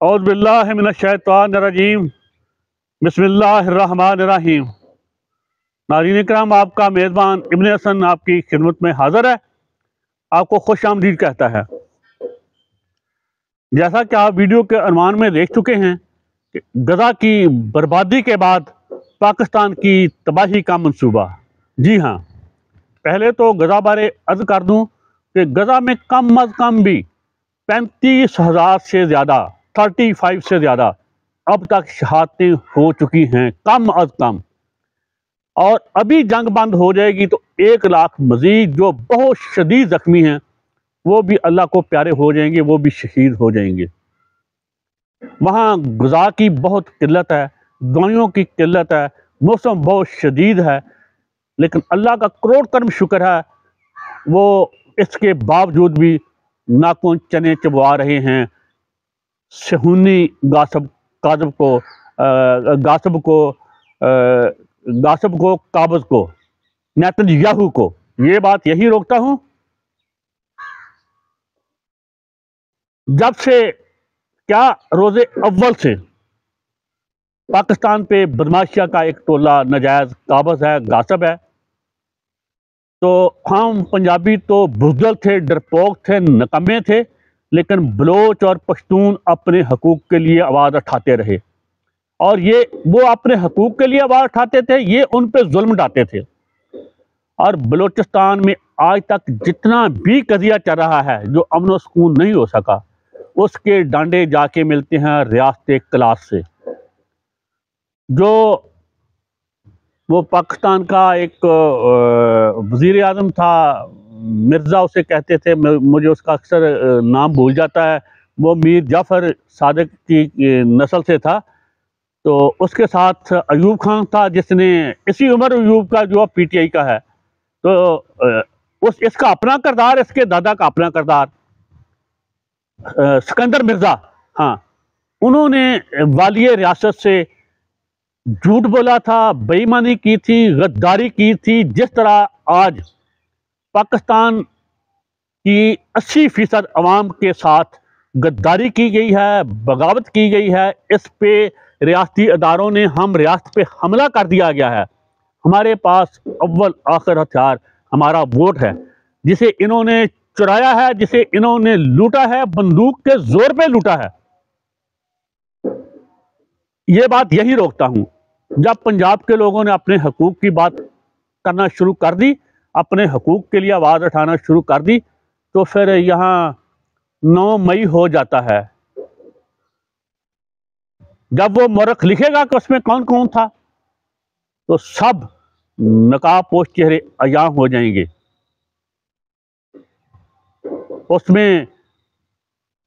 औज़ुबिल्लाहिमिनश्शैतानिर्रजीम बिस्मिल्लाहिर्रहमानिर्रहीम। नाज़रीन इकराम, आपका मेज़बान इब्न हसन आपकी खिदमत में हाज़िर है। आपको खुश आमदीद कहता है। जैसा कि आप वीडियो के अनवान में देख चुके हैं कि गज़ा की बर्बादी के बाद पाकिस्तान की तबाही का मंसूबा। जी हाँ, पहले तो गज़ा बारे अर्ज़ कर दूँ कि गज़ा में कम अज़ कम भी 35,000 से ज़्यादा 35 से ज़्यादा अब तक शहादतें हो चुकी हैं, कम अज़ कम। और अभी जंग बंद हो जाएगी तो 1 लाख मज़ीद जो बहुत शदीद ज़ख्मी हैं वो भी अल्लाह को प्यारे हो जाएंगे, वो भी शहीद हो जाएंगे। वहाँ ग़िज़ा की बहुत किल्लत है, दवाइयों की किल्लत है, मौसम बहुत शदीद है, लेकिन अल्लाह का करोड़ कर्म शुक्र है वो इसके बावजूद भी नाखून चने चबवा रहे हैं सहूनी गासिब को काबज़ को नेतन्याहू को। ये बात यही रोकता हूँ जब से क्या रोज़े अव्वल से पाकिस्तान पे बदमाशिया का एक टोला नाजायज़ काबज़ है, गासिब है। तो हम पंजाबी तो बुज़दिल थे, डरपोक थे, नकम्मे थे, लेकिन बलोच और पश्तून अपने हकूक़ के लिए आवाज़ उठाते रहे। और ये वो अपने हकूक़ के लिए आवाज़ उठाते थे, ये उन पे जुल्म ढाते थे। और बलोचिस्तान में आज तक जितना भी कज़िया चल रहा है जो अमन व सुकून नहीं हो सका, उसके डांडे जाके मिलते हैं रियासत क्लास से। जो वो पाकिस्तान का एक वज़ीर आज़म था, मिर्ज़ा उसे कहते थे, मुझे उसका अक्सर नाम भूल जाता है। वो मीर जाफ़र सादिक की नस्ल से था। तो उसके साथ अयूब खान था जिसने इसी उमर अयूब का जो पीटीआई का है। तो इसका अपना किरदार, इसके दादा का अपना किरदार सिकंदर मिर्ज़ा, हाँ, उन्होंने वालिय रियासत से झूठ बोला था, बेईमानी की थी, गद्दारी की थी। जिस तरह आज पाकिस्तान की 80% अवाम के साथ गद्दारी की गई है, बगावत की गई है, इस पे रियासती अदारों ने हम रियासत पे हमला कर दिया गया है। हमारे पास अव्वल आखिर हथियार हमारा वोट है, जिसे इन्होंने चुराया है, जिसे इन्होंने लूटा है, बंदूक के जोर पे लूटा है। ये बात यही रोकता हूं, जब पंजाब के लोगों ने अपने हकूक की बात करना शुरू कर दी, अपने हकूक के लिए आवाज़ उठाना शुरू कर दी, तो फिर यहाँ 9 मई हो जाता है। जब वो मौरख लिखेगा कि उसमें कौन कौन था, तो सब नकाब पोश चेहरे अयां हो जाएंगे। उसमें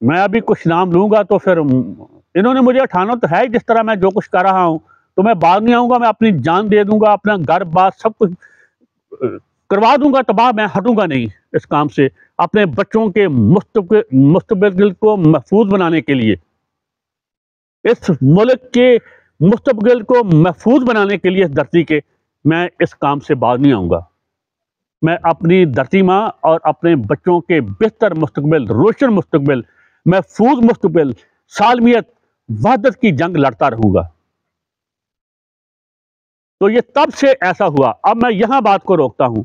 मैं अभी कुछ नाम लूंगा तो फिर इन्होंने मुझे उठाना तो है, जिस तरह मैं जो कुछ कर रहा हूं, तो मैं बाद नहीं आऊंगा, मैं अपनी जान दे दूंगा, अपना घर बार सब कुछ करवा दूंगा तबाह। मैं हटूंगा नहीं इस काम से, अपने बच्चों के मुस्तकबिल को महफूज बनाने के लिए, इस मुल्क के मुस्तकबिल को महफूज बनाने के लिए, इस धरती के, मैं इस काम से बाज नहीं आऊंगा। मैं अपनी धरती माँ और अपने बच्चों के बेहतर मुस्तकबिल, रोशन मुस्तकबिल, महफूज मुस्तकबिल, सालमियत, वहदत की जंग लड़ता रहूंगा। तो ये तब से ऐसा हुआ। अब मैं यहां बात को रोकता हूं।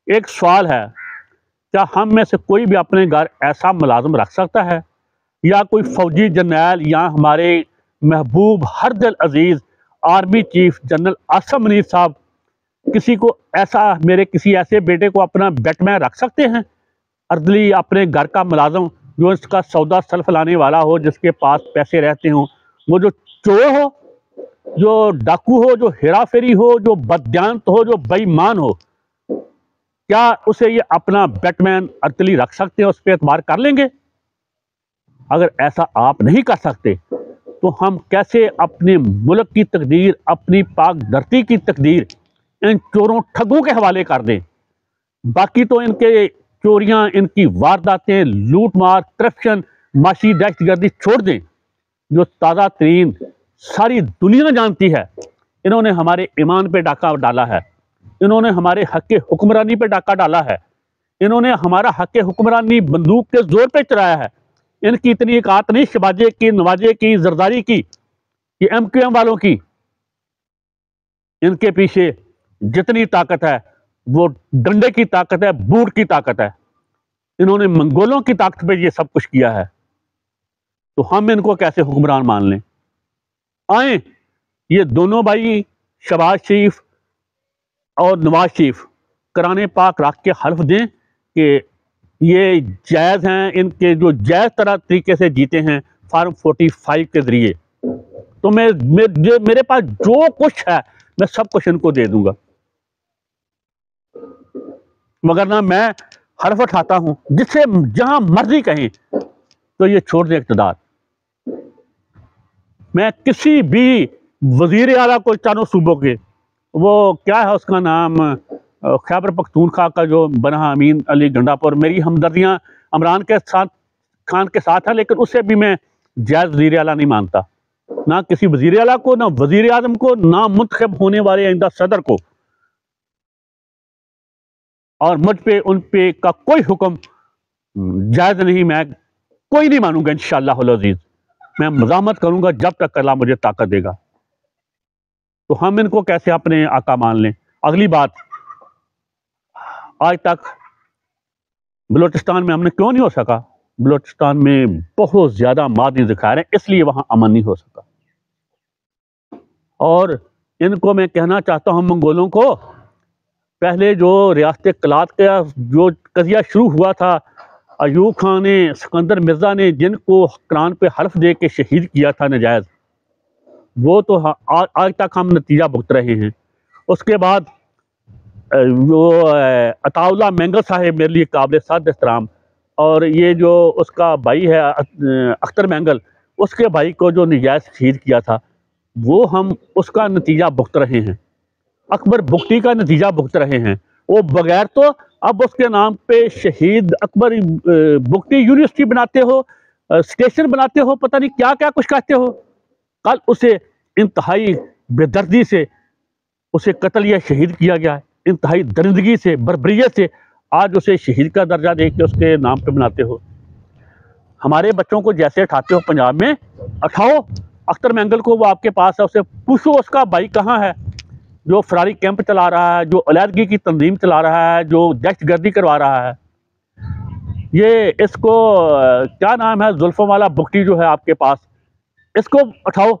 एक सवाल है, क्या हम में से कोई भी अपने घर ऐसा मुलाजिम रख सकता है, या कोई फौजी जर्नैल या हमारे महबूब हर दिल अजीज army chief general Asim Munir साहब किसी को ऐसा, मेरे किसी ऐसे बेटे को अपना बैटमैन रख सकते हैं? अर्दली अपने घर का मुलाजिम जो इसका सौदा सल्फ लाने वाला हो, जिसके पास पैसे रहते हों, वो जो चोर हो, जो डाकू हो, जो हेरा फेरी हो, जो बददियांत हो, जो बेईमान हो, क्या उसे ये अपना बैटमैन अर्दली रख सकते हैं? उस पर एतबार कर लेंगे? अगर ऐसा आप नहीं कर सकते तो हम कैसे अपने मुल्क की तकदीर, अपनी पाक धरती की तकदीर इन चोरों ठगों के हवाले कर दें? बाकी तो इनके चोरियां, इनकी वारदातें, लूट मार, करप्शन, माशी दहशतगर्दी छोड़ दें, जो ताज़ा तरीन सारी दुनिया जानती है। इन्होंने हमारे ईमान पे डाका डाला है, इन्होंने हमारे हक हुक्मरानी पे डाका डाला है, इन्होंने हमारा हक हुक्मरानी बंदूक के जोर पे चलाया है, इनकी इतनी औकात नहीं शबाजे की, नवाजे की, जरदारी की, ये MQM वालों की। इनके पीछे जितनी ताकत है वो डंडे की ताकत है, बूट की ताकत है। इन्होंने मंगोलों की ताकत पे ये सब कुछ किया है, तो हम इनको कैसे हुक्मरान मान लें? आए ये दोनों भाई शहबाज शरीफ और नवाज शरीफ कुरान पाक रख के हल्फ दें कि ये जायज़ हैं, इनके जो जायज़ तरह तरीके से जीते हैं फार्म 45 के जरिए, तो मेरे पास जो कुछ है मैं सब कुछ इनको दे दूंगा। मगर ना मैं हल्फ उठाता हूं, जिससे जहां मर्जी कहें तो ये छोड़ दे इक़्तिदार। मैं किसी भी वजीर आला को चारों सूबों के, वो क्या है उसका नाम, खैबर पख्तूनख्वा का जो बना अमीन अली गंडापुर, मेरी हमदर्दियां इमरान के साथ खान के साथ है, लेकिन उससे भी मैं जायज़ वजीर आला नहीं मानता, ना किसी वजीर आला को, ना वजीर आजम को, ना मुंतखब होने वाले आइंदा सदर को। और मुझ पे उन पे का कोई हुक्म जायज़ नहीं, मैं कोई नहीं मानूंगा इंशाअल्लाह अज़ीज़। मैं मज़ामत करूंगा जब तक अल्लाह मुझे ताकत देगा। तो हम इनको कैसे अपने आका मान लें? अगली बात, आज तक बलूचिस्तान में हमने क्यों नहीं हो सका? बलूचिस्तान में बहुत ज्यादा मादी दिखा रहे हैं, इसलिए वहां अमन नहीं हो सका। और इनको मैं कहना चाहता हूं, मंगोलों को, पहले जो रियासत कलात का जो कजिया शुरू हुआ था, अयूब खान ने, सिकंदर मिर्जा ने जिनको कुरान पे हल्फ दे के शहीद किया था नजायज, वो तो आज तक हम नतीजा भुगत रहे हैं। उसके बाद जो अताउल्लाह मैंगल साहिब मेरे लिए काबिल साद एहतराम, और ये जो उसका भाई है अख्तर मैंगल, उसके भाई को जो नजायज शहीद किया था, वो हम उसका नतीजा भुगत रहे हैं। अकबर बुख्ती का नतीजा भुगत रहे हैं। वो बगैर तो अब उसके नाम पे शहीद अकबर बुख्ती यूनिवर्सिटी बनाते हो, स्टेशन बनाते हो, पता नहीं क्या क्या कुछ कहते हो। कल उसे इंतहाई बेदर्दी से उसे कत्ल या शहीद किया गया है, इंतहाई दरिंदगी से, बर्बरियत से आज उसे शहीद का दर्जा दे के उसके नाम पे बनाते हो। हमारे बच्चों को जैसे उठाते हो पंजाब में, उठाओ अख्तर मैंगल को, वो आपके पास है, उसे पूछो उसका भाई कहाँ है जो फरारी कैंप चला रहा है, जो अलहदगी की तंजीम चला रहा है, जो दहशतगर्दी करवा रहा है। ये इसको क्या नाम है, जुल्फों वाला बुख्ती जो है आपके पास, इसको उठाओ,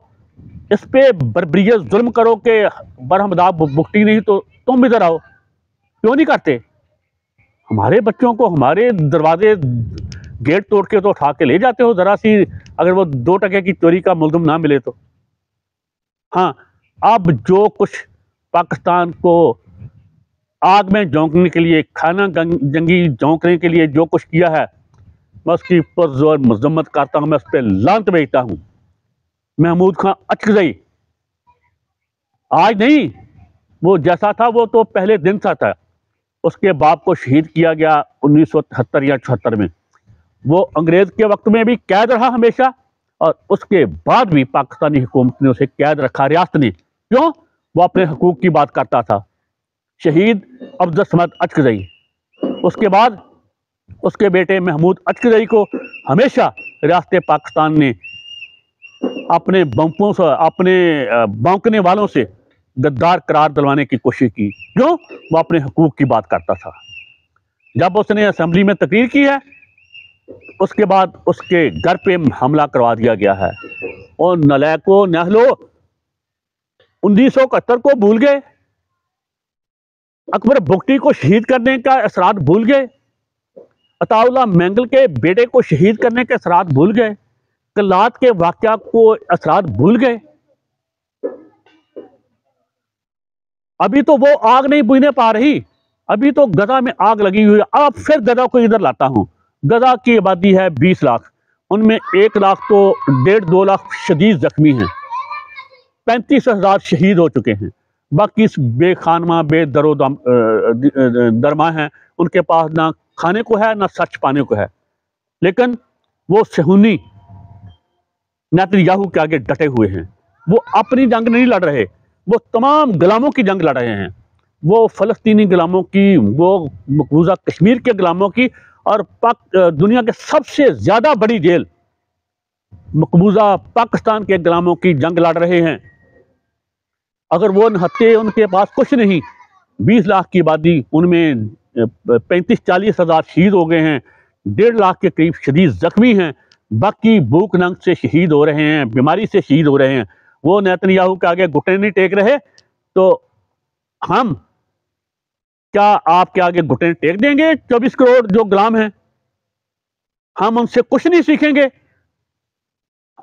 इस पे बर्बरियत जुल्म करो कि बरहमदा बुख्ती नहीं तो तुम इधर आओ। क्यों नहीं करते? हमारे बच्चों को हमारे दरवाजे गेट तोड़ के तो उठा के ले जाते हो, जरा सी अगर वो 2 टके की चोरी का मुलज़िम ना मिले तो। हाँ, अब जो कुछ पाकिस्तान को आग में झोंकने के लिए, खाना जंगी झोंकने के लिए जो कुछ किया है, मैं उसकी पुरज़ोर मज़म्मत करता हूँ, मैं उस पर लानत भेजता हूँ। महमूद खान अचकज़ई आज नहीं, वो जैसा था वो तो पहले दिन सा था। उसके बाप को शहीद किया गया 1973 या 74 में। वो अंग्रेज के वक्त में भी कैद रहा हमेशा, और उसके बाद भी पाकिस्तानी हुकूमत ने उसे कैद रखा, रियासत ने। क्यों? वो अपने हकूक की बात करता था। शहीद अब्दुल समद अचकज़ई। उसके बाद उसके बेटे महमूद अचकज़ई को हमेशा रियासत पाकिस्तान ने अपने बंपों से, अपने भौंकने वालों से गद्दार करार दिलवाने की कोशिश की। क्यों? वो अपने हकूक की बात करता था। जब उसने असेंबली में तकरीर की है, उसके बाद उसके घर पे हमला करवा दिया गया है। और नलायको नहलो 1971 को भूल गए, अकबर बुख्ती को शहीद करने का असरात भूल गए, अताउल्लाह मैंगल के बेटे को शहीद करने के असरात भूल गए, कलात के वाकया को असरात भूल गए। अभी तो वो आग नहीं बुझने पा रही, अभी तो गजा में आग लगी हुई है। अब फिर गजा को इधर लाता हूं। गजा की आबादी है 20 लाख, उनमें 1 लाख तो 1.5-2 लाख शदीद जख्मी हैं, 35,000 शहीद हो चुके हैं। बाकी बेखानमा बेदरो दरमा हैं, उनके पास ना खाने को है ना सच पाने को है। लेकिन वो सहूनी नेतन्याहू के आगे डटे हुए हैं। वो अपनी जंग नहीं लड़ रहे, वो तमाम गुलामों की जंग लड़ रहे हैं। वो फ़लस्तीनी गुलामों की, वो मकबूजा कश्मीर के गुलामों की, और दुनिया के सबसे ज़्यादा बड़ी जेल मकबूजा पाकिस्तान के गुलामों की जंग लड़ रहे हैं। अगर वो नहत्ते, उनके पास कुछ नहीं, 20 लाख की आबादी, उनमें 35-40 हज़ार शहीद हो गए हैं, 1.5 लाख के करीब शदीद जख्मी हैं, बाकी भूख नंग से शहीद हो रहे हैं, बीमारी से शहीद हो रहे हैं। वो नेतन्याहू के आगे घुटने नहीं टेक रहे, तो हम क्या आपके आगे घुटने टेक देंगे? 24 करोड़ जो गुलाम हैं, हम उनसे कुछ नहीं सीखेंगे।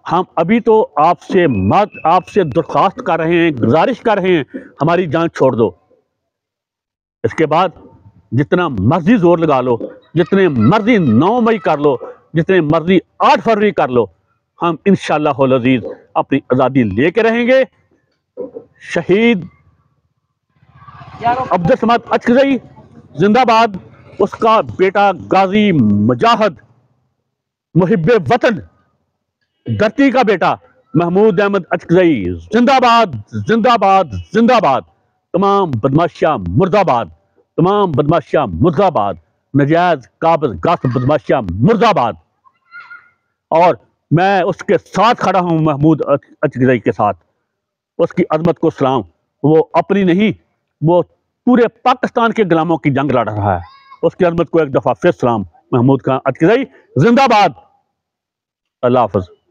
हम अभी तो आपसे दरख्वास्त कर रहे हैं, गुजारिश कर रहे हैं, हमारी जान छोड़ दो। इसके बाद जितना मर्जी जोर लगा लो, जितने मर्जी 9 मई कर लो, जितने मर्जी 8 फरवरी कर लो, हम इंशाअल्लाह अज़ीज अपनी आज़ादी लेके रहेंगे। शहीद अब्दुल समद अचकज़ई जिंदाबाद, उसका बेटा गाजी मुजाहिद मुहिब्बे वतन, धरती का बेटा महमूद अहमद अचकज़ई जिंदाबाद जिंदाबाद जिंदाबाद। तमाम बदमाशियां मुर्दाबाद, तमाम बदमाशियां मुर्दाबाद, नजायज काबिज गासिब बदमाशियां मुर्दाबाद। और मैं उसके साथ खड़ा हूं, महमूद अचकज़ई के साथ। उसकी अजमत को सलाम। वो अपनी नहीं, वो पूरे पाकिस्तान के गुलामों की जंग लड़ रहा है। उसकी अजमत को एक दफा फिर सलाम। महमूद खान अचकज़ई जिंदाबाद। अल्लाह हाफ़िज़।